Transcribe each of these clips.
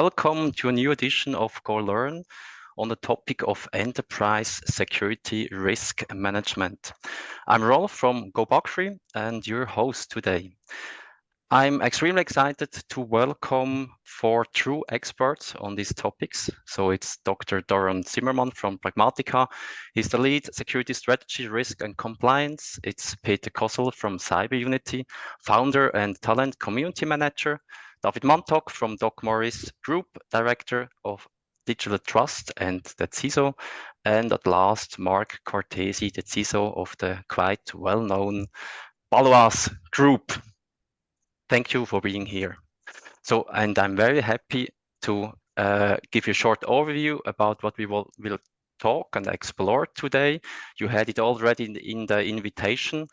Welcome to a new edition of GOLearn on the topic of enterprise security risk management. I'm Rolf from Gobugfree and your host today. I'm extremely excited to welcome four true experts on these topics. So it's Dr. Doron Zimmermann from Pragmatica. He's the lead security strategy, risk and compliance. It's Peter Kosel from cyberunity, founder and talent community manager. David Mantock from DocMorris, Group Director of Digital Trust and the CISO. And at last, Marc Cortesi, the CISO of the quite well-known Baloise Group. Thank you for being here. So, and I'm very happy to give you a short overview about what we will talk and explore today. You had it already in the invitation.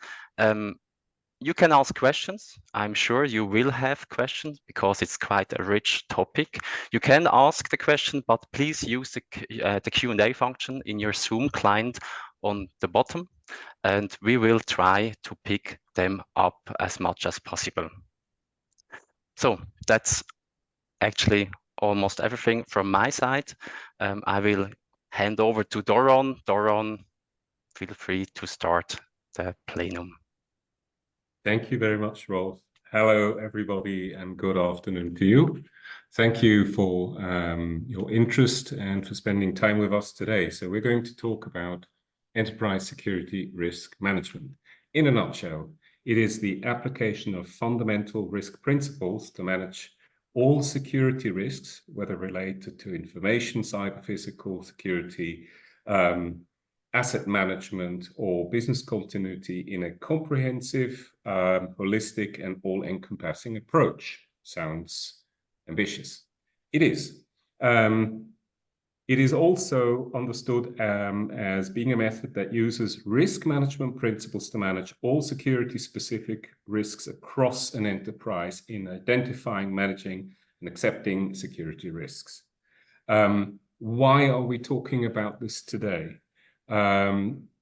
You can ask questions. I'm sure you will have questions because it's quite a rich topic. You can ask the question, but please use the Q&A function in your Zoom client on the bottom, and we will try to pick them up as much as possible. So that's actually almost everything from my side. I will hand over to Doron. Doron, feel free to start the plenum. Thank you very much, Rolf. Hello, everybody, and good afternoon to you. Thank you for your interest and for spending time with us today. So we're going to talk about enterprise security risk management. In a nutshell, it is the application of fundamental risk principles to manage all security risks, whether related to information, cyber physical security, asset management, or business continuity in a comprehensive, holistic, and all-encompassing approach. Sounds ambitious. It is. It is also understood as being a method that uses risk management principles to manage all security-specific risks across an enterprise in identifying, managing, and accepting security risks. Why are we talking about this today?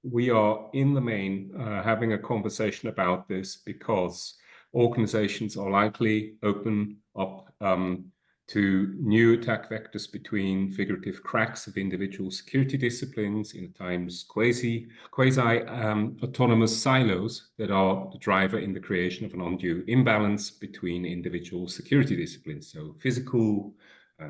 We are in the main having a conversation about this because organizations are likely open up to new attack vectors between figurative cracks of individual security disciplines in times quasi-autonomous silos that are the driver in the creation of an undue imbalance between individual security disciplines. So physical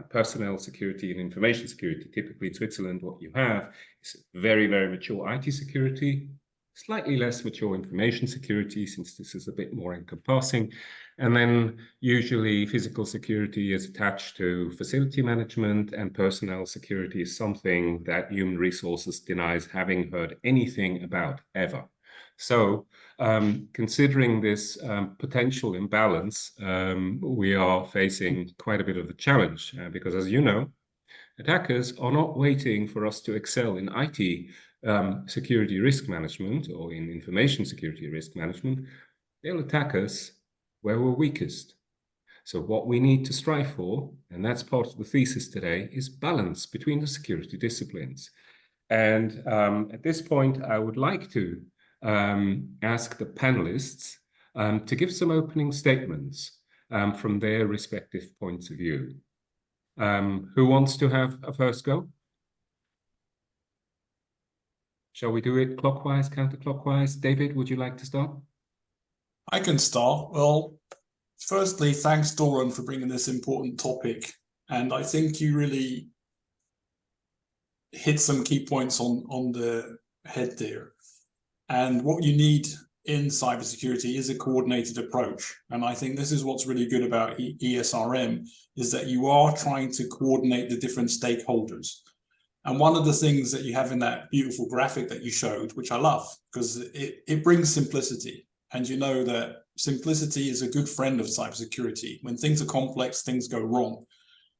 personnel security and information security. Typically in Switzerland, what you have is very, very mature IT security, slightly less mature information security, since this is a bit more encompassing. And then usually physical security is attached to facility management, and personnel security is something that human resources denies having heard anything about ever. So considering this potential imbalance, we are facing quite a bit of a challenge because, as you know, attackers are not waiting for us to excel in IT security risk management or in information security risk management. They'll attack us where we're weakest. So what we need to strive for, and that's part of the thesis today, is balance between the security disciplines. And at this point, I would like to ask the panelists to give some opening statements from their respective points of view. Who wants to have a first go? Shall we do it clockwise, counterclockwise? David, would you like to start? I can start. Well, firstly, thanks, Doron, for bringing this important topic. And I think you really hit some key points on the head there. And what you need in cybersecurity is a coordinated approach. And I think this is what's really good about ESRM, is that you are trying to coordinate the different stakeholders. And one of the things that you have in that beautiful graphic that you showed, which I love, because it brings simplicity. And you know that simplicity is a good friend of cybersecurity. When things are complex, things go wrong.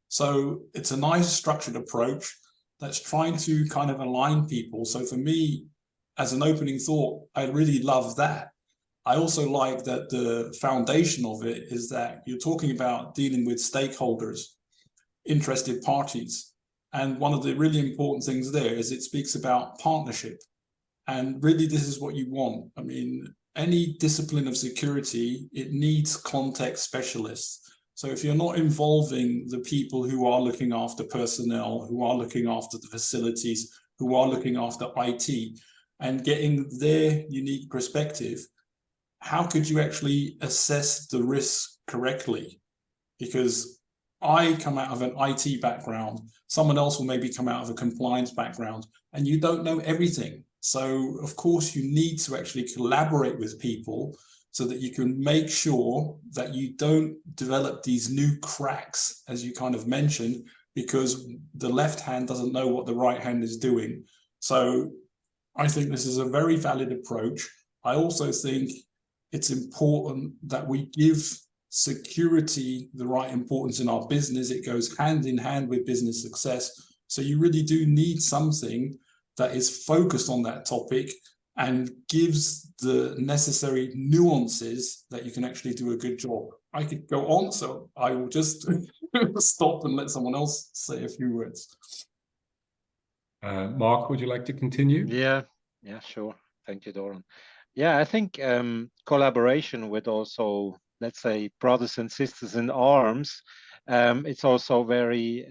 So it's a nice structured approach that's trying to kind of align people. So for me, as an opening thought, I really love that. I also like that the foundation of it is that you're talking about dealing with stakeholders, interested parties. And one of the really important things there is it speaks about partnership. And really, this is what you want. I mean, any discipline of security, it needs context specialists. So if you're not involving the people who are looking after personnel, who are looking after the facilities, who are looking after IT, and getting their unique perspective, how could you actually assess the risk correctly? Because I come out of an IT background, someone else will maybe come out of a compliance background, and you don't know everything. So of course you need to actually collaborate with people so that you can make sure that you don't develop these new cracks, as you kind of mentioned, because the left hand doesn't know what the right hand is doing. So I think this is a very valid approach. I also think it's important that we give security the right importance in our business. It goes hand in hand with business success. So you really do need something that is focused on that topic and gives the necessary nuances that you can actually do a good job. I could go on, so I will just stop and let someone else say a few words. Marc, would you like to continue? Yeah, sure. Thank you, Doron. Yeah, I think collaboration with also, let's say, brothers and sisters in arms, it's also very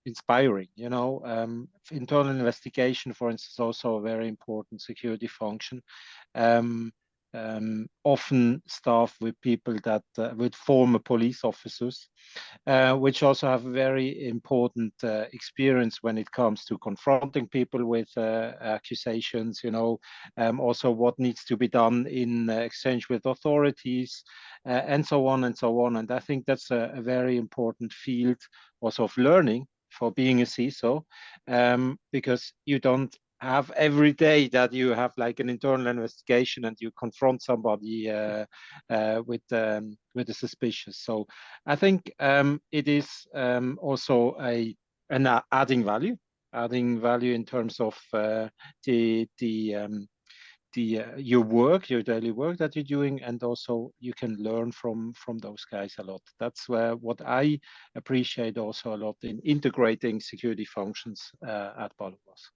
inspiring. You know, internal investigation, for instance, also a very important security function. Often staffed with people that with former police officers, which also have very important experience when it comes to confronting people with accusations, you know, also what needs to be done in exchange with authorities, and so on and so on. And I think that's a very important field also of learning for being a CISO, because you don't have every day that you have like an internal investigation and you confront somebody with a suspicious. So I think it is also an adding value in terms of your work, your daily work that you're doing, and also you can learn from those guys a lot. That's what I appreciate also a lot in integrating security functions at Baloise.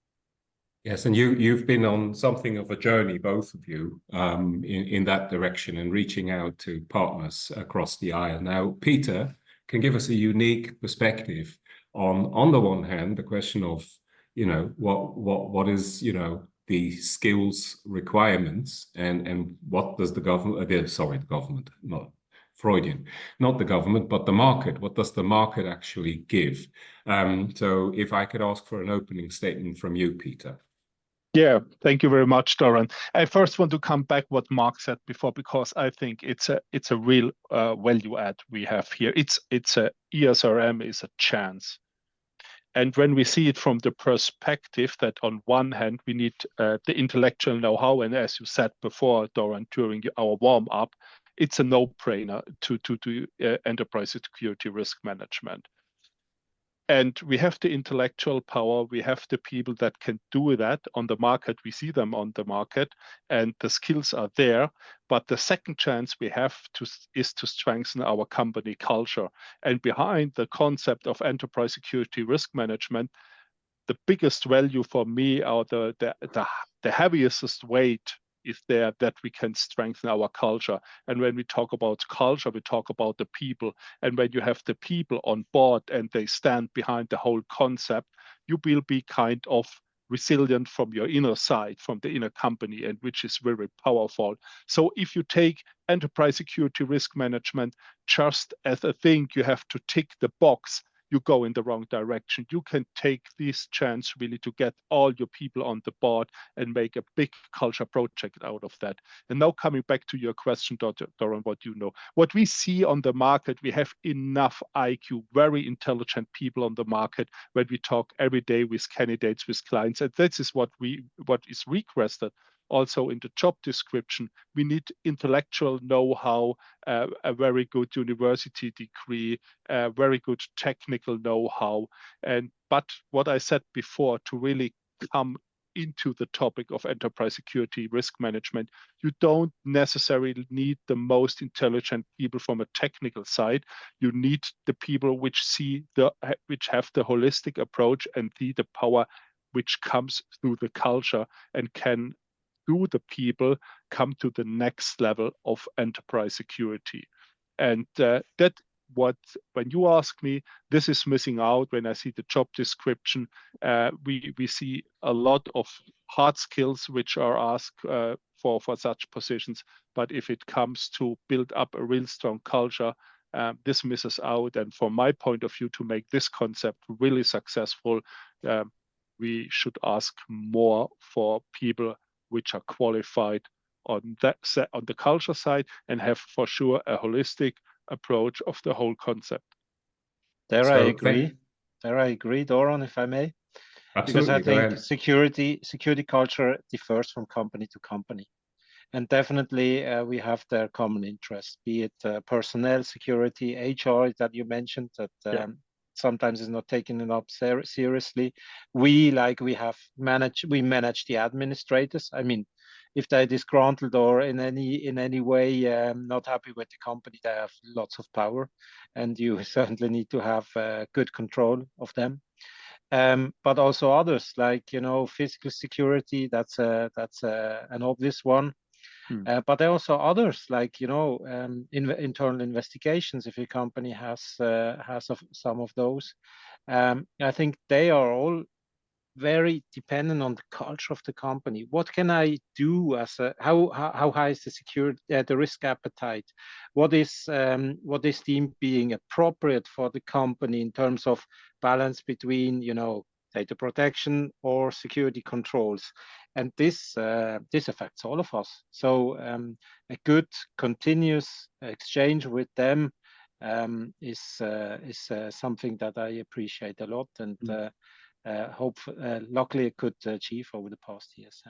Yes, and you've been on something of a journey, both of you, in that direction and reaching out to partners across the aisle. Now, Peter can give us a unique perspective on the one hand, the question of, you know, what is, you know, the skills requirements and what does the government, the government, not Freudian, not the government, but the market. What does the market actually give? So if I could ask for an opening statement from you, Peter. Yeah, thank you very much, Doron. I first want to come back what Marc said before, because I think it's a real value add we have here. It's a ESRM is a chance. And when we see it from the perspective that on one hand, we need the intellectual know-how, and as you said before, Doron, during our warm-up, it's a no-brainer to do enterprise security risk management. And we have the intellectual power, we have the people that can do that on the market, we see them on the market, and the skills are there. But the second chance we have is to strengthen our company culture. And behind the concept of enterprise security risk management, the biggest value for me, or the heaviest weight, is there that we can strengthen our culture. And when we talk about culture, we talk about the people. And when you have the people on board and they stand behind the whole concept, you will be kind of resilient from your inner side, from the inner company, and which is very powerful. So if you take enterprise security risk management just as a thing, you have to tick the box, you go in the wrong direction. You can take this chance really to get all your people on the board and make a big culture project out of that. And now coming back to your question, Doron, what you know. What we see on the market, we have enough IQ, very intelligent people on the market when we talk every day with candidates, with clients. And this is what is requested. Also in the job description, we need intellectual know-how, a very good university degree, a very good technical know-how. But what I said before, to really come into the topic of enterprise security risk management, you don't necessarily need the most intelligent people from a technical side. You need the people which have the holistic approach and see the power which comes through the culture and can do the people come to the next level of enterprise security. And that when you ask me, this is missing out. When I see the job description, we see a lot of hard skills which are asked for such positions. But if it comes to build up a real strong culture, this misses out. And from my point of view, to make this concept really successful, we should ask more for people which are qualified on the culture side and have for sure a holistic approach of the whole concept. There I agree, Doron, if I may. Absolutely. Because I think security culture differs from company to company. And definitely we have their common interests, be it personnel, security, HR that you mentioned, that sometimes is not taken enough seriously. We manage the administrators. I mean, if they're disgruntled or in any way not happy with the company, they have lots of power, and you certainly need to have good control of them. But also others, like physical security. That's an obvious one. But there are also others, like internal investigations. If a company has some of those, I think they are all very dependent on the culture of the company. What can I do as how high is the security, the risk appetite? What is deemed being appropriate for the company in terms of balance between data protection or security controls? And this affects all of us. So a good continuous exchange with them is something that I appreciate a lot, and luckily I could achieve over the past years.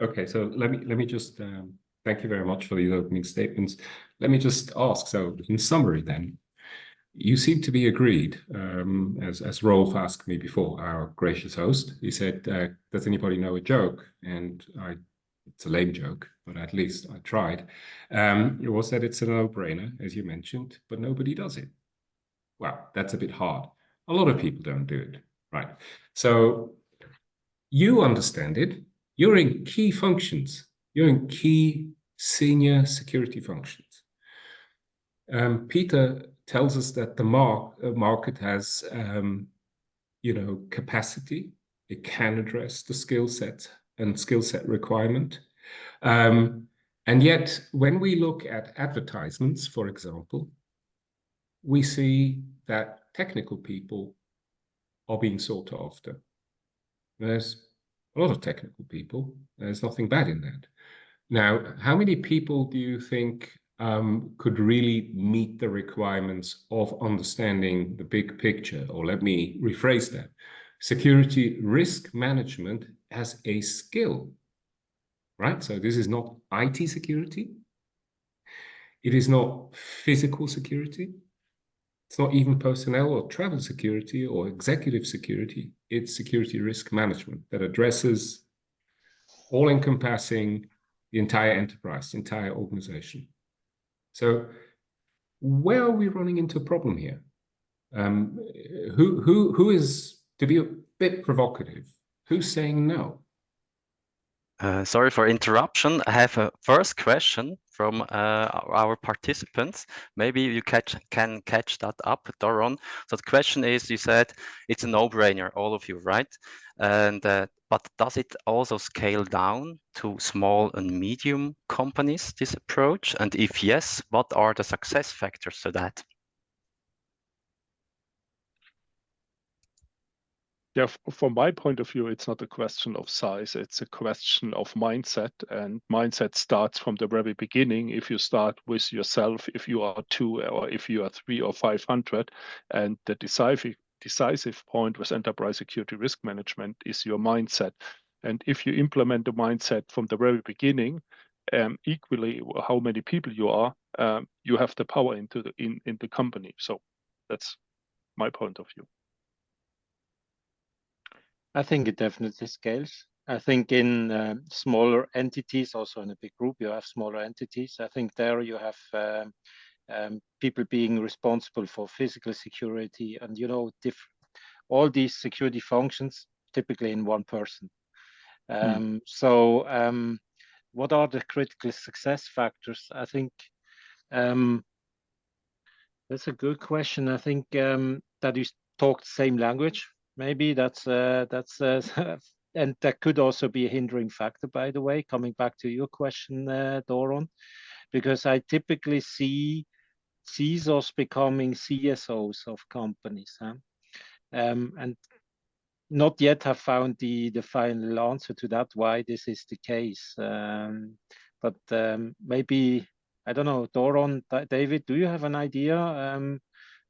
Okay, so let me just thank you very much for these opening statements. Let me just ask, so in summary then, you seem to be agreed, as Rolf asked me before, our gracious host. He said, does anybody know a joke? And it's a lame joke, but at least I tried. It was that it's a no-brainer, as you mentioned, but nobody does it. Well, that's a bit hard. A lot of people don't do it, right? So you understand it. You're in key functions. You're in key senior security functions. Peter tells us that the market has, capacity. It can address the skill set requirement. And yet, when we look at advertisements, for example, we see that technical people are being sought after. There's a lot of technical people. There's nothing bad in that. Now, how many people do you think could really meet the requirements of understanding the big picture? Or let me rephrase that. Security risk management as a skill, right? So this is not IT security. It is not physical security. It's not even personnel or travel security or executive security. It's security risk management that addresses all-encompassing the entire enterprise, the entire organization. So where are we running into a problem here? Who is, to be a bit provocative, who's saying no? Sorry for interruption. I have a first question from our participants. Maybe you can catch that up, Doron. So the question is, you said it's a no-brainer, all of you, right? And but does it also scale down to small and medium companies, this approach? And if yes, what are the success factors to that? Yeah, from my point of view, it's not a question of size. It's a question of mindset, and mindset starts from the very beginning. If you start with yourself, if you are 2 or if you are 3 or 500, and the decisive point with enterprise security risk management is your mindset. And if you implement the mindset from the very beginning, equally how many people you are, you have the power in the company. So that's my point of view. I think it definitely scales. I think in smaller entities, also in a big group, you have smaller entities. I think there you have people being responsible for physical security and, all these security functions typically in one person. So what are the critical success factors? I think That's a good question. I think that you talk the same language. Maybe that's and that could also be a hindering factor, by the way, coming back to your question, Doron, because I typically see CISOs becoming CSOs of companies, and not yet have found the final answer to that, why this is the case. But maybe, I don't know, Doron, David, do you have an idea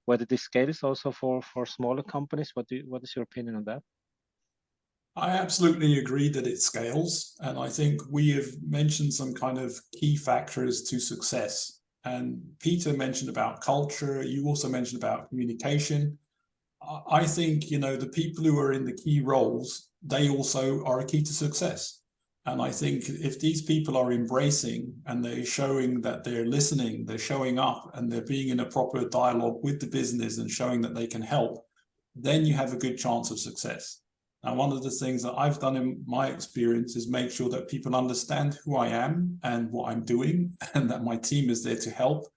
whether this scales also for smaller companies? What is your opinion on that? I absolutely agree that it scales. And I think we have mentioned some kind of key factors to success. And Peter mentioned about culture. You also mentioned about communication. I think, you know, the people who are in the key roles, they also are a key to success. And I think if these people are embracing and they're showing that they're listening, they're showing up and they're being in a proper dialogue with the business and showing that they can help, then you have a good chance of success. Now, one of the things that I've done in my experience is make sure that people understand who I am and what I'm doing, and that my team is there to help.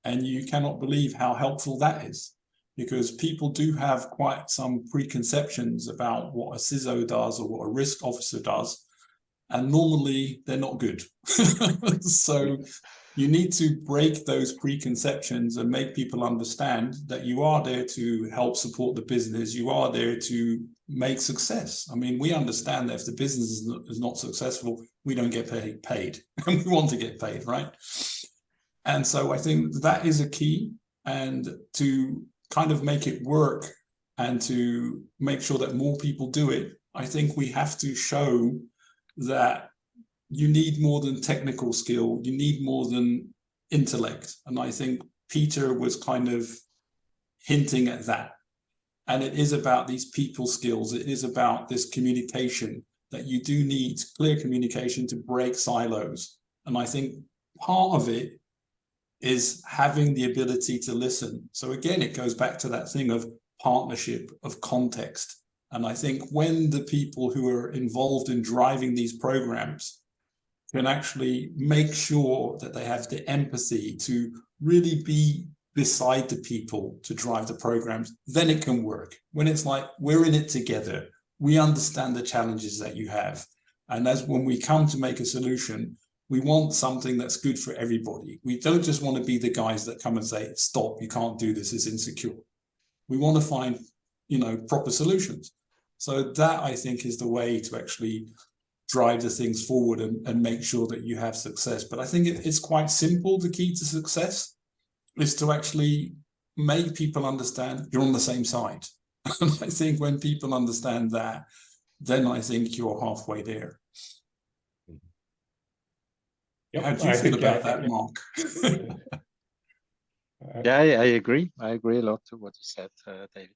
And you cannot believe how helpful that is, because people do have quite some preconceptions about what a CISO does or what a risk officer does. And normally they're not good. So you need to break those preconceptions and make people understand that you are there to help support the business. You are there to make success. I mean, we understand that if the business is not successful, we don't get paid. And we want to get paid, right? And so I think that is a key. And to kind of make it work and to make sure that more people do it, I think we have to show that you need more than technical skill, you need more than intellect. And I think Peter was kind of hinting at that. And it is about these people skills. It is about this communication, that you do need clear communication to break silos. And I think part of it is having the ability to listen. So again, it goes back to that thing of partnership, of context. And I think when the people who are involved in driving these programs can actually make sure that they have the empathy to really be beside the people to drive the programs, then it can work. When it's like, we're in it together, we understand the challenges that you have. And as when we come to make a solution, we want something that's good for everybody. We don't just want to be the guys that come and say, stop, you can't do this, it's insecure. We want to find, you know, proper solutions. So that, I think, is the way to actually drive the things forward and make sure that you have success. But I think it's quite simple. The key to success is to actually make people understand you're on the same side. And I think when people understand that, then I think you're halfway there. Yep, How do you feel about that, Marc? Yeah, I agree. I agree a lot to what you said, David.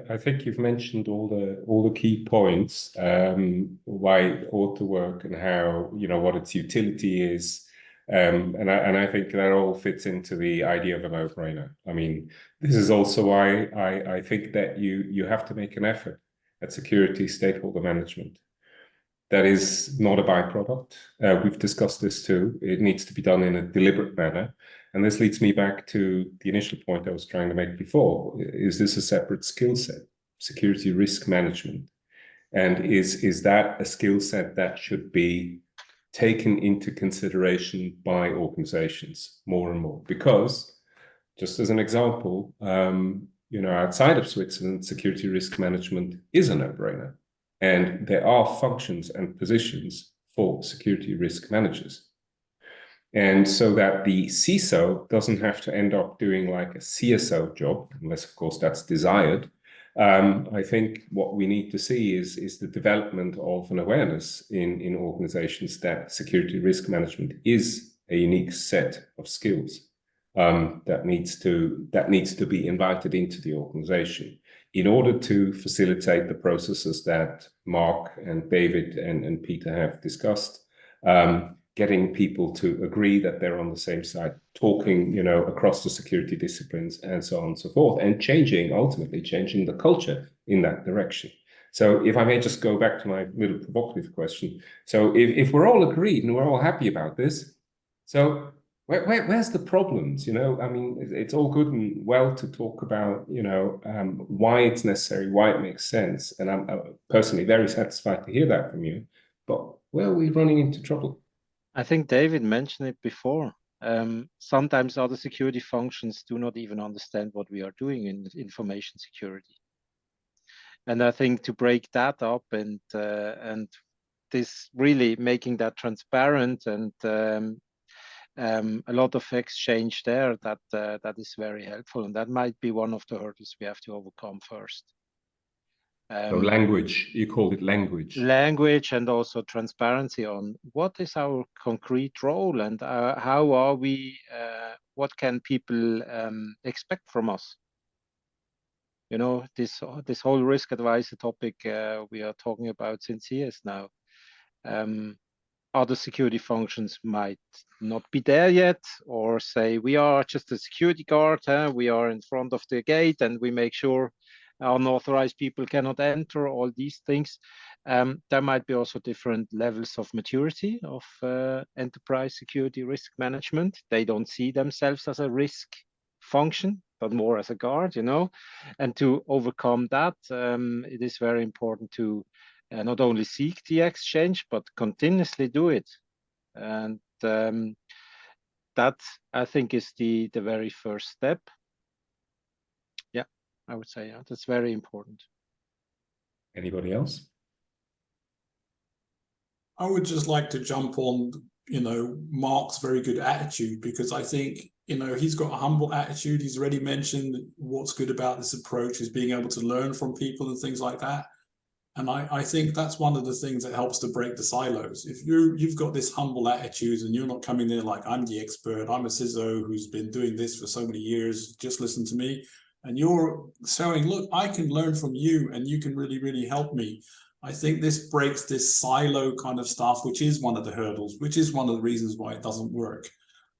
I think you've mentioned all the key points, why it ought to work and how, you know, what its utility is. And I think that all fits into the idea of a no-brainer. I mean, this is also why I think that you have to make an effort at security stakeholder management. That is not a byproduct. We've discussed this too. It needs to be done in a deliberate manner. And this leads me back to the initial point I was trying to make before. Is this a separate skill set? Security risk management. And is that a skill set that should be taken into consideration by organizations more and more? Because, just as an example, you know, outside of Switzerland, security risk management is a no-brainer. And there are functions and positions for security risk managers. And so that the CISO doesn't have to end up doing like a CSO job, unless, of course, that's desired. I think what we need to see is the development of an awareness in organizations that security risk management is a unique set of skills that needs to be invited into the organization in order to facilitate the processes that Marc and David and Peter have discussed, getting people to agree that they're on the same side, talking, you know, across the security disciplines and so on and so forth, and ultimately changing the culture in that direction. So if I may just go back to my little provocative question. So if we're all agreed and we're all happy about this, so where's the problems? I mean, it's all good and well to talk about, why it's necessary, why it makes sense. And I'm personally very satisfied to hear that from you. But where are we running into trouble? I think David mentioned it before. Sometimes other security functions do not even understand what we are doing in information security. And I think to break that up and this really making that transparent and a lot of exchange there, that is very helpful. And that might be one of the hurdles we have to overcome first. So language, you called it language. Language and also transparency on what is our concrete role and how are we, what can people expect from us? This whole risk advisor topic we are talking about since years now. Other security functions might not be there yet, or say we are just a security guard, we are in front of the gate and we make sure unauthorized people cannot enter, all these things. There might be also different levels of maturity of enterprise security risk management. They don't see themselves as a risk function, but more as a guard, and to overcome that, it is very important to not only seek the exchange, but continuously do it. And that, I think, is the very first step. Yeah, I would say that's very important. Anybody else? I would just like to jump on, Marc's very good attitude, because I think, he's got a humble attitude. He's already mentioned what's good about this approach is being able to learn from people and things like that. And I think that's one of the things that helps to break the silos. If you've got this humble attitude and you're not coming there like, I'm the expert, I'm a CISO who's been doing this for so many years, just listen to me. And you're showing, look, I can learn from you and you can really, really help me. I think this breaks this silo kind of stuff, which is one of the hurdles, which is one of the reasons why it doesn't work.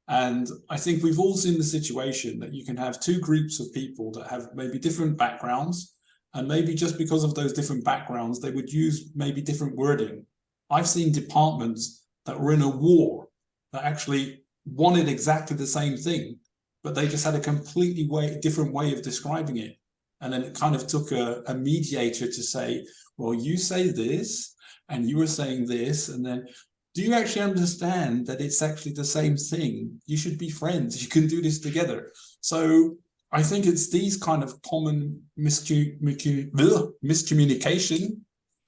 And I think we've all seen the situation that you can have two groups of people that have maybe different backgrounds, and maybe just because of those different backgrounds, they would use maybe different wording. I've seen departments that were in a war that actually wanted exactly the same thing, but they just had a completely different way of describing it. And then it kind of took a mediator to say, well, you say this, and you were saying this, and then, do you actually understand that it's actually the same thing? You should be friends. You can do this together. So I think it's these kind of common miscommunication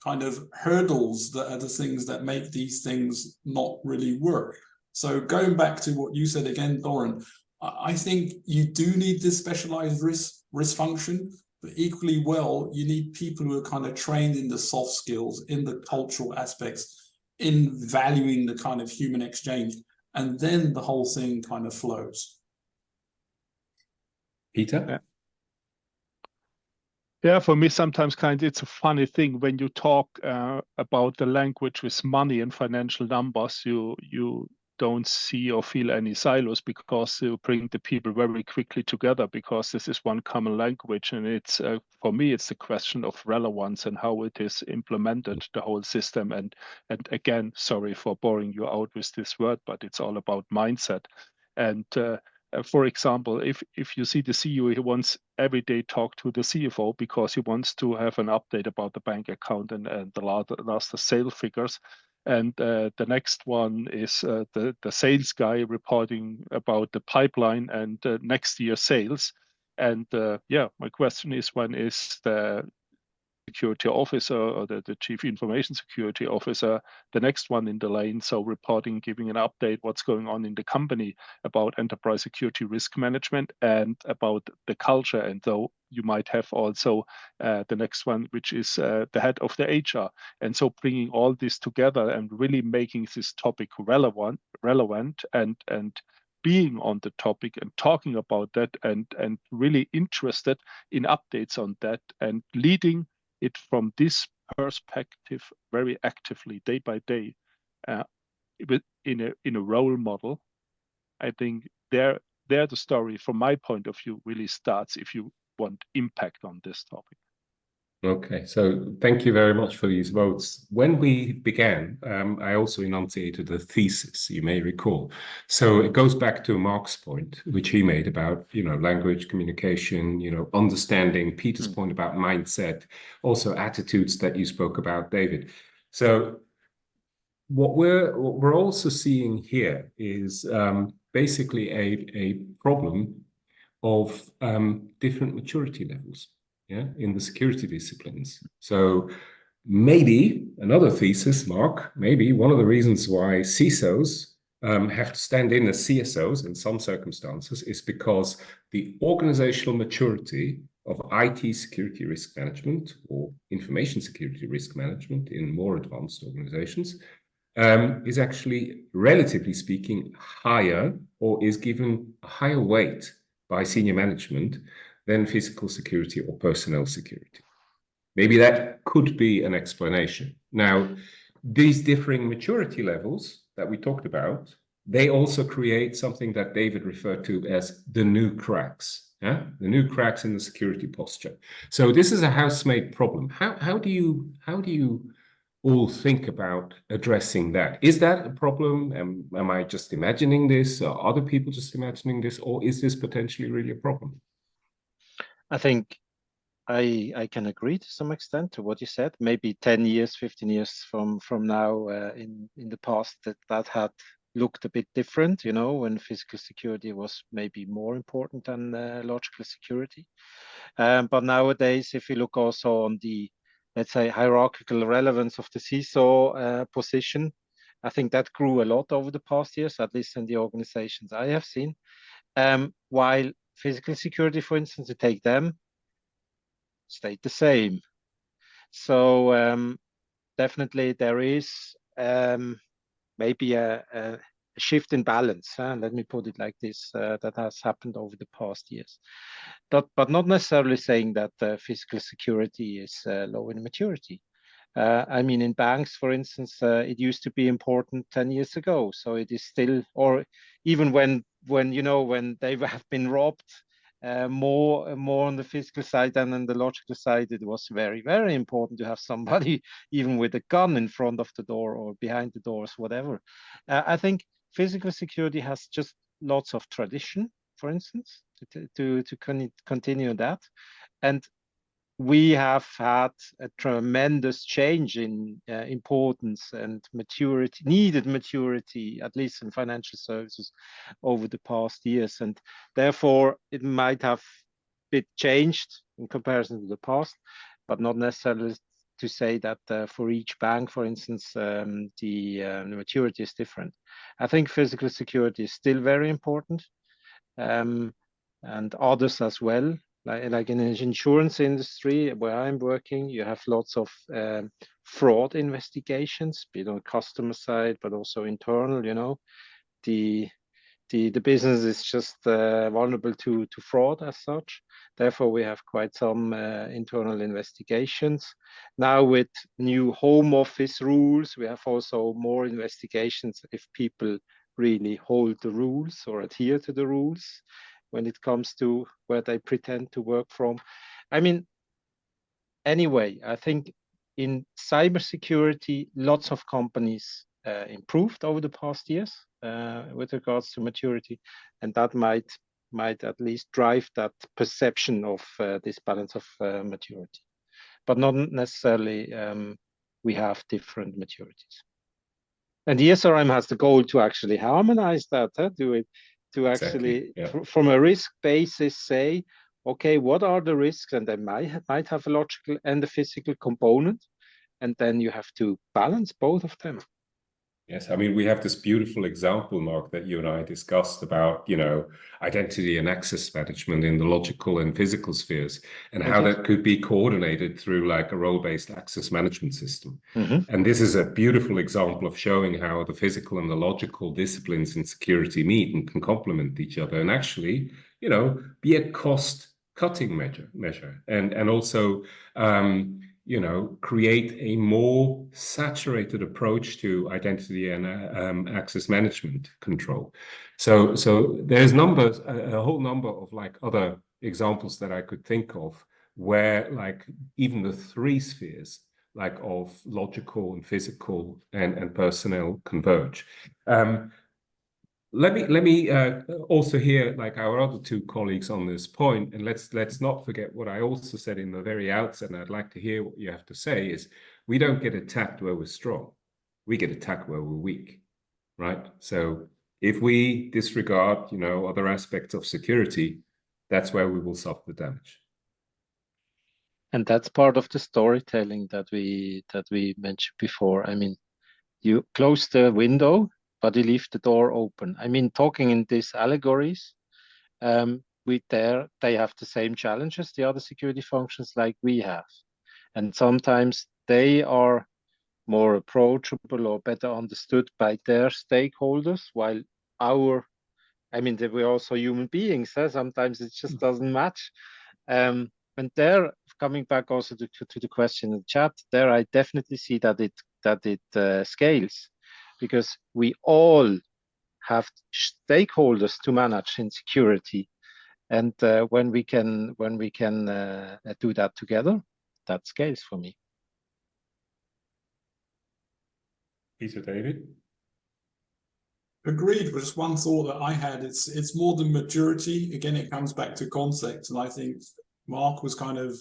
kind of hurdles that are the things that make these things not really work. So going back to what you said again, Doron, I think you do need this specialized risk function, but equally well, you need people who are kind of trained in the soft skills, in the cultural aspects, in valuing the kind of human exchange, and then the whole thing kind of flows. Peter? Yeah, for me, sometimes it's a funny thing when you talk about the language with money and financial numbers, you don't see or feel any silos, because you bring the people very quickly together, because this is one common language. And it's for me, it's the question of relevance and how it is implemented, the whole system. And again, sorry for boring you out with this word, but it's all about mindset. And for example, if you see the CEO, he wants every day talk to the CFO because he wants to have an update about the bank account and the last sale figures. And the next one is the sales guy reporting about the pipeline and next year's sales. And my question is, when is the security officer or the chief information security officer the next one in the lane? So reporting, giving an update what's going on in the company about enterprise security risk management and about the culture. And so you might have also the next one, which is the head of the HR. And so bringing all this together and really making this topic relevant and being on the topic and talking about that and really interested in updates on that and leading it from this perspective very actively day by day, in a role model. I think there the story, from my point of view, really starts if you want impact on this topic. Okay, so thank you very much for these votes. When we began, I also enunciated a thesis, you may recall. So it goes back to Marc's point, which he made about, language, communication, understanding, Peter's point about mindset, also attitudes that you spoke about, David. So what we're also seeing here is basically a problem of different maturity levels. Yeah, in the security disciplines. So maybe another thesis, Marc, maybe one of the reasons why CISOs have to stand in as CSOs in some circumstances is because the organizational maturity of IT security risk management or information security risk management in more advanced organizations is actually, relatively speaking, higher or is given a higher weight by senior management than physical security or personnel security. Maybe that could be an explanation. Now, these differing maturity levels that we talked about, they also create something that David referred to as the new cracks, the new cracks in the security posture. So this is a house-made problem. How do you all think about addressing that? Is that a problem? Am I just imagining this? Are other people just imagining this? Or is this potentially really a problem? I think I can agree to some extent to what you said. Maybe 10 years, 15 years from now in the past that had looked a bit different, when physical security was maybe more important than logical security. But nowadays, if you look also on the, let's say, hierarchical relevance of the CISO position, I think that grew a lot over the past years, at least in the organizations I have seen. While physical security, for instance, to take them, stayed the same. So definitely there is maybe a shift in balance. Let me put it like this, that has happened over the past years. But not necessarily saying that physical security is low in maturity. I mean, in banks, for instance, it used to be important 10 years ago. So it is still, or even when they have been robbed, more on the physical side than on the logical side, it was very, very important to have somebody even with a gun in front of the door or behind the doors, whatever. I think physical security has just lots of tradition, for instance, to continue that. And we have had a tremendous change in importance and maturity, needed maturity, at least in financial services over the past years. And therefore, it might have been changed in comparison to the past, but not necessarily to say that for each bank, for instance, the maturity is different. I think physical security is still very important, and others as well. Like in the insurance industry where I'm working, you have lots of fraud investigations, be it on the customer side, but also internal. The business is just vulnerable to fraud as such. Therefore, we have quite some internal investigations. Now with new home office rules, we have also more investigations if people really hold the rules or adhere to the rules when it comes to where they pretend to work from. I mean, anyway, I think in cybersecurity, lots of companies improved over the past years with regards to maturity, and that might at least drive that perception of this balance of maturity, but not necessarily we have different maturities. And the ESRM has the goal to actually harmonize that, to actually, exactly, from a risk basis, say, okay, what are the risks? And they might have a logical and a physical component. And then you have to balance both of them. Yes, I mean, we have this beautiful example, Marc, that you and I discussed about, identity and access management in the logical and physical spheres, and how that could be coordinated through like a role-based access management system. Mm-hmm. And this is a beautiful example of showing how the physical and the logical disciplines in security meet and can complement each other and actually, be a cost-cutting measure and also, create a more saturated approach to identity and access management control. So there's a whole number of like other examples that I could think of where like even the three spheres like of logical and physical and personnel converge. Let me also hear like our other two colleagues on this point, and let's not forget what I also said in the very outset, and I'd like to hear what you have to say, is we don't get attacked where we're strong. We get attacked where we're weak, right? So if we disregard, you know, other aspects of security, that's where we will suffer the damage. And that's part of the storytelling that we mentioned before. I mean, you close the window, but you leave the door open. I mean, talking in these allegories, they have the same challenges, the other security functions like we have. And sometimes they are more approachable or better understood by their stakeholders, while we're also human beings. Sometimes it just doesn't match. And there, coming back also to the question in the chat, there I definitely see that it scales, because we all have stakeholders to manage in security, and when we can do that together, that scales for me. Peter, David? Agreed. But just one thought that I had, it's more than maturity. Again, it comes back to concept, and I think Marc was kind of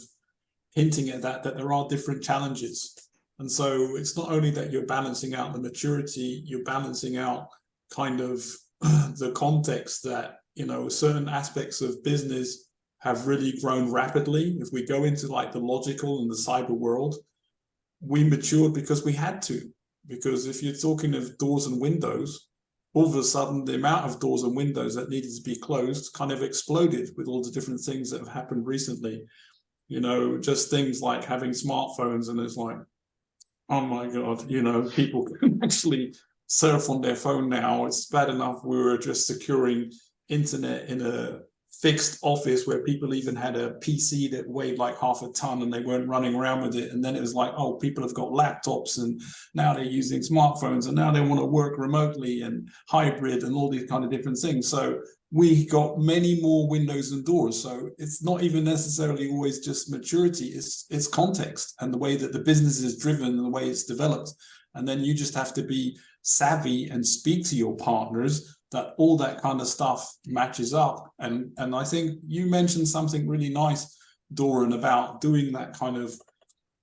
hinting at that there are different challenges. And so it's not only that you're balancing out the maturity, you're balancing out kind of the context that, you know, certain aspects of business have really grown rapidly. If we go into like the logical and the cyber world, we matured because we had to. Because if you're talking of doors and windows, all of a sudden the amount of doors and windows that needed to be closed kind of exploded with all the different things that have happened recently. You know, just things like having smartphones, and it's like, oh my God, you know, people can actually surf on their phone now. It's bad enough we were just securing internet in a fixed office where people even had a PC that weighed like half a ton and they weren't running around with it. And then it was like, oh, people have got laptops and now they're using smartphones and now they want to work remotely and hybrid and all these kind of different things. So we got many more windows and doors. So it's not even necessarily always just maturity, it's context and the way that the business is driven and the way it's developed. And then you just have to be savvy and speak to your partners that all that kind of stuff matches up. And I think you mentioned something really nice, Doron, about doing that kind of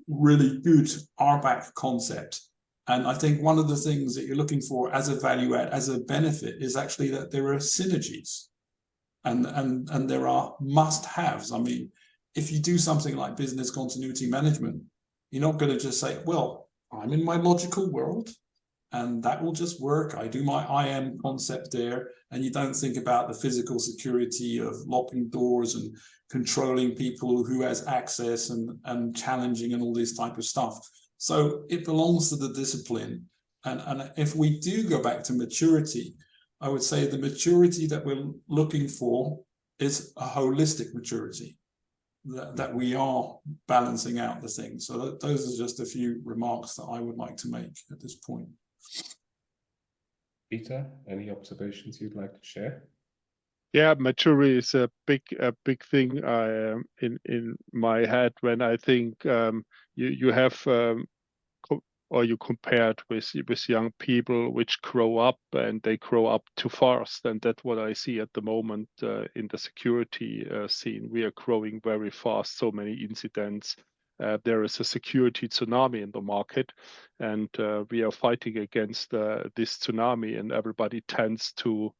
really good RBAC concept. And I think one of the things that you're looking for as a value add, as a benefit, is actually that there are synergies and there are must-haves. I mean, if you do something like business continuity management, you're not going to just say, well, I'm in my logical world and that will just work. I do my IAM concept there, and you don't think about the physical security of locking doors and controlling people who has access and challenging and all this type of stuff. So it belongs to the discipline. And if we do go back to maturity, I would say the maturity that we're looking for is a holistic maturity, that we are balancing out the things. So those are just a few remarks that I would like to make at this point. Peter, any observations you'd like to share? Yeah, maturity is a big thing in my head when I think you have or you compare it with young people which grow up and they grow up too fast, and that's what I see at the moment in the security scene. We are growing very fast, so many incidents. There is a security tsunami in the market, and we are fighting against this tsunami, and everybody tends to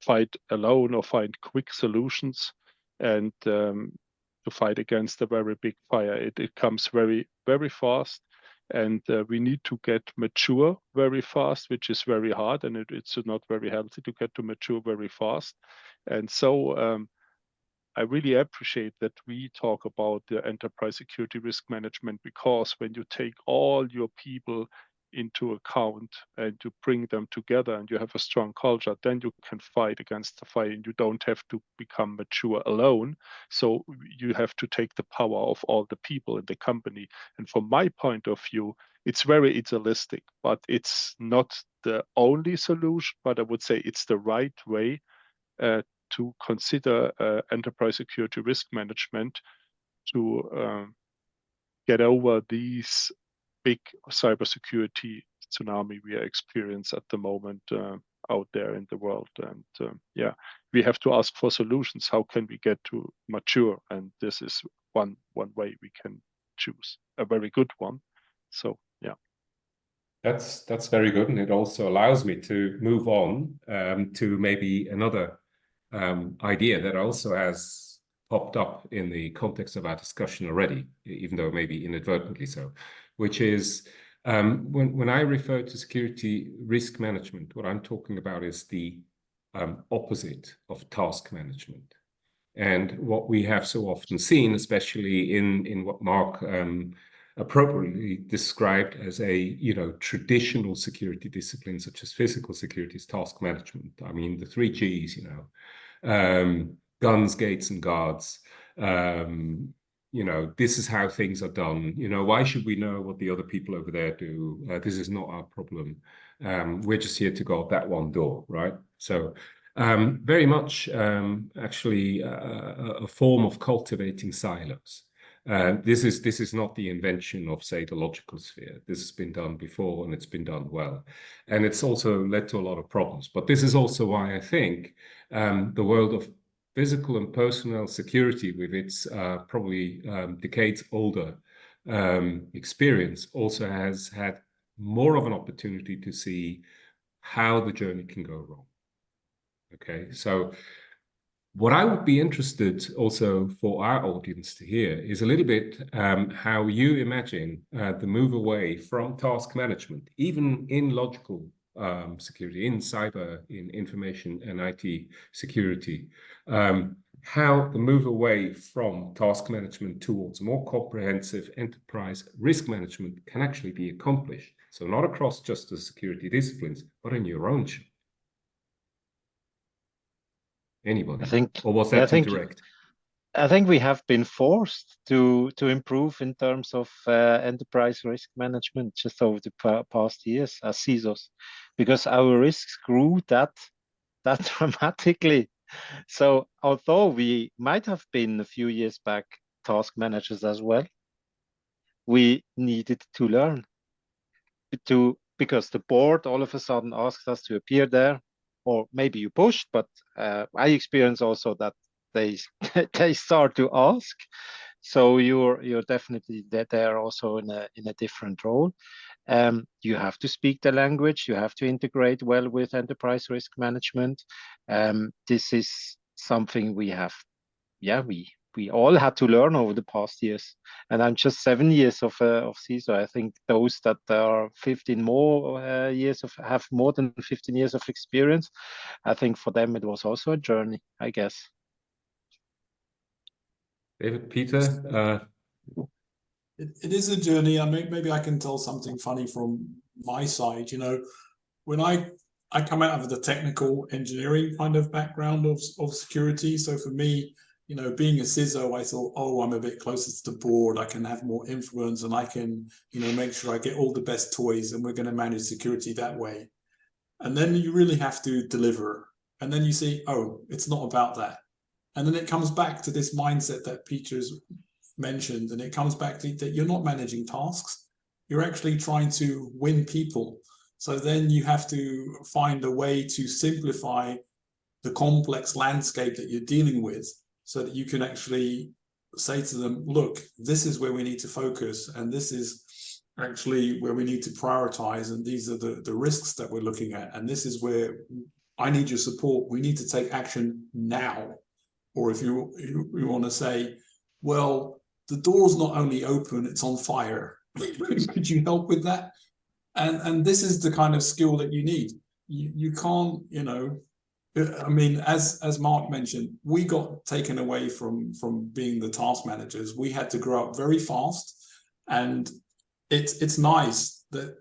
fight alone or find quick solutions, and to fight against a very big fire. It comes very, very fast, and we need to get mature very fast, which is very hard, and it's not very healthy to get to mature very fast. And so I really appreciate that we talk about the enterprise security risk management, because when you take all your people into account and you bring them together and you have a strong culture, then you can fight against the fire and you don't have to become mature alone. So you have to take the power of all the people in the company. And from my point of view, it's very idealistic, but it's not the only solution, but I would say it's the right way to consider enterprise security risk management to get over these big cybersecurity tsunami we are experiencing at the moment out there in the world. And yeah, we have to ask for solutions. How can we get to mature? And this is one way we can choose, a very good one. So yeah. That's very good, and it also allows me to move on to maybe another idea that also has popped up in the context of our discussion already, even though maybe inadvertently so, which is when I refer to security risk management, what I'm talking about is the opposite of task management. And what we have so often seen, especially in what Marc appropriately described as a traditional security discipline, such as physical security, is task management. I mean, the 3 Gs, guns, gates, and guards. This is how things are done. Why should we know what the other people over there do? This is not our problem. We're just here to guard that one door, right? So very much actually a form of cultivating silos. This is not the invention of, say, the logical sphere. This has been done before, and it's been done well. And it's also led to a lot of problems. But this is also why I think the world of physical and personnel security, with its probably decades older experience, also has had more of an opportunity to see how the journey can go wrong. Okay, so what I would be interested also for our audience to hear is a little bit how you imagine the move away from task management, even in logical security, in cyber, in information and IT security, how the move away from task management towards more comprehensive enterprise risk management can actually be accomplished. So not across just the security disciplines, but in your own. Anybody? Or was that too direct? I think we have been forced to improve in terms of enterprise risk management just over the past years as CISOs, because our risks grew that dramatically. So although we might have been a few years back task managers as well, we needed to learn because the board all of a sudden asked us to appear there, or maybe you pushed, but I experience also that they start to ask. So you're definitely there also in a different role. You have to speak the language. You have to integrate well with enterprise risk management. This is something we have. Yeah, we all had to learn over the past years. And I'm just 7 years of CISO. I think those that are 15 more years have more than 15 years of experience. I think for them it was also a journey, I guess. David, Peter? It is a journey. I mean, maybe I can tell something funny from my side. When I come out of the technical engineering kind of background of security. So for me, being a CISO, I thought, oh, I'm a bit closer to the board. I can have more influence, and I can, make sure I get all the best toys, and we're going to manage security that way. And then you really have to deliver. And then you see, oh, it's not about that. And then it comes back to this mindset that Peter's mentioned, and it comes back to that you're not managing tasks. You're actually trying to win people. So then you have to find a way to simplify the complex landscape that you're dealing with, so that you can actually say to them, look, this is where we need to focus, and this is actually where we need to prioritize, and these are the risks that we're looking at, and this is where I need your support. We need to take action now. Or if you want to say, well, the door's not only open, it's on fire. Could you help with that? And this is the kind of skill that you need. You can't, I mean, as Marc mentioned, we got taken away from being the task managers. We had to grow up very fast, and it's nice that,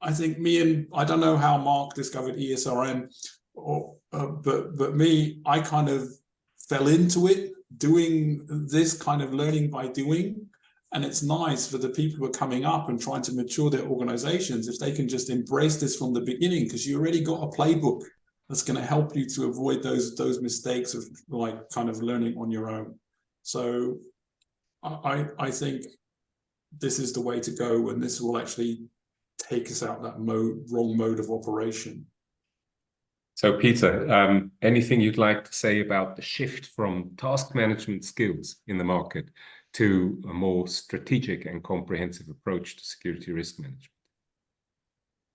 I think I don't know how Marc discovered ESRM, but me, I kind of fell into it, doing this kind of learning by doing. And it's nice for the people who are coming up and trying to mature their organizations if they can just embrace this from the beginning, because you already got a playbook. that's going to help you to avoid those mistakes of like kind of learning on your own. So I think this is the way to go, and this will actually take us out that wrong mode of operation. So Peter, anything you'd like to say about the shift from task management skills in the market to a more strategic and comprehensive approach to security risk management?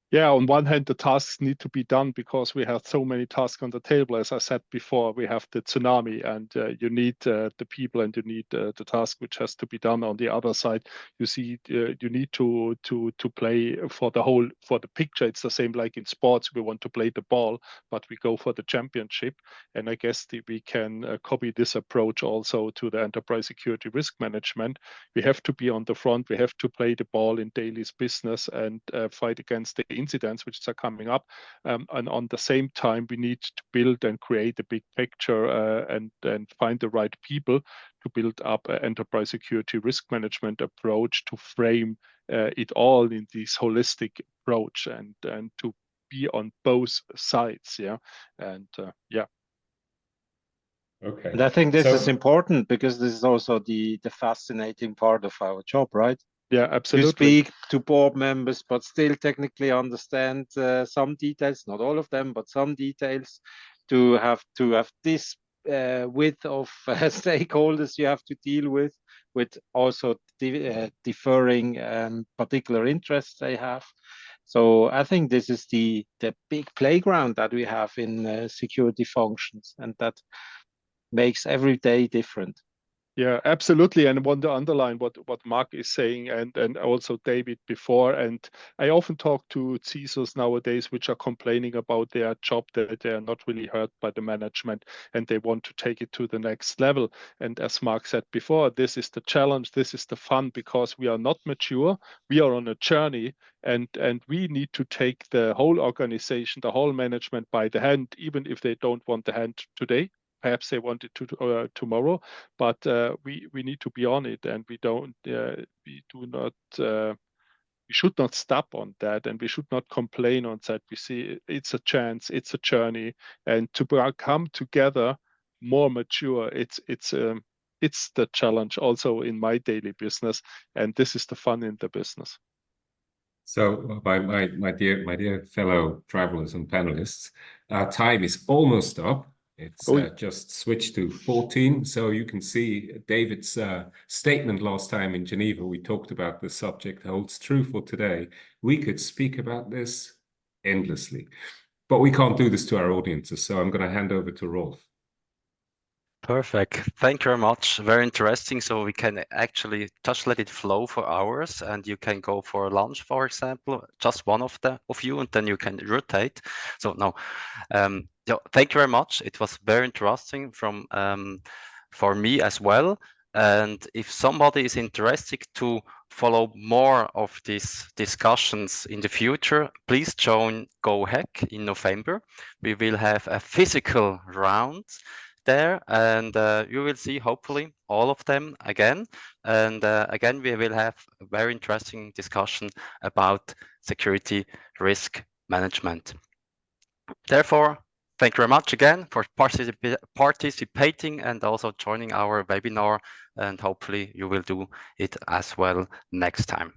Yeah, on one hand, the tasks need to be done because we have so many tasks on the table. As I said before, we have the tsunami, and you need the people, and you need the task which has to be done. On the other side, you see, you need to play for the picture. It's the same like in sports. We want to play the ball, but we go for the championship. And I guess we can copy this approach also to the enterprise security risk management. We have to be on the front. We have to play the ball in daily business and fight against the incidents which are coming up, and on the same time we need to build and create a big picture and find the right people to build up an enterprise security risk management approach to frame it all in this holistic approach and to be on both sides. Okay. And I think this is important because this is also the fascinating part of our job, right? Yeah, absolutely. To speak to board members, but still technically understand some details, not all of them, but some details. To have this width of stakeholders you have to deal with also differing particular interests they have. So I think this is the big playground that we have in security functions, and that makes every day different. Yeah, absolutely. And I want to underline what Marc is saying and also David before. And I often talk to CISOs nowadays, which are complaining about their job, that they are not really heard by the management and they want to take it to the next level. And as Marc said before, this is the challenge. This is the fun, because we are not mature. We are on a journey, and we need to take the whole organization, the whole management by the hand, even if they don't want the hand today. Perhaps they want it to tomorrow, but we need to be on it, and we should not stop on that, and we should not complain on that. We see it's a chance, it's a journey, and to come together more mature. It's the challenge also in my daily business, and this is the fun in the business. So my dear fellow travelers and panelists, our time is almost up. It's just switched to 14. So you can see David's statement last time in Geneva. We talked about the subject holds true for today. We could speak about this endlessly, but we can't do this to our audiences. So I'm going to hand over to Rolf. Perfect. Thank you very much. Very interesting. So we can actually just let it flow for hours, and you can go for lunch, for example, just one of you, and then you can rotate. So now, thank you very much. It was very interesting for me as well. And if somebody is interested to follow more of these discussions in the future, please join GoHack in November. We will have a physical round there, and you will see hopefully all of them again. And again, we will have a very interesting discussion about security risk management. Therefore, thank you very much again for participating and also joining our webinar, and hopefully you will do it as well next time.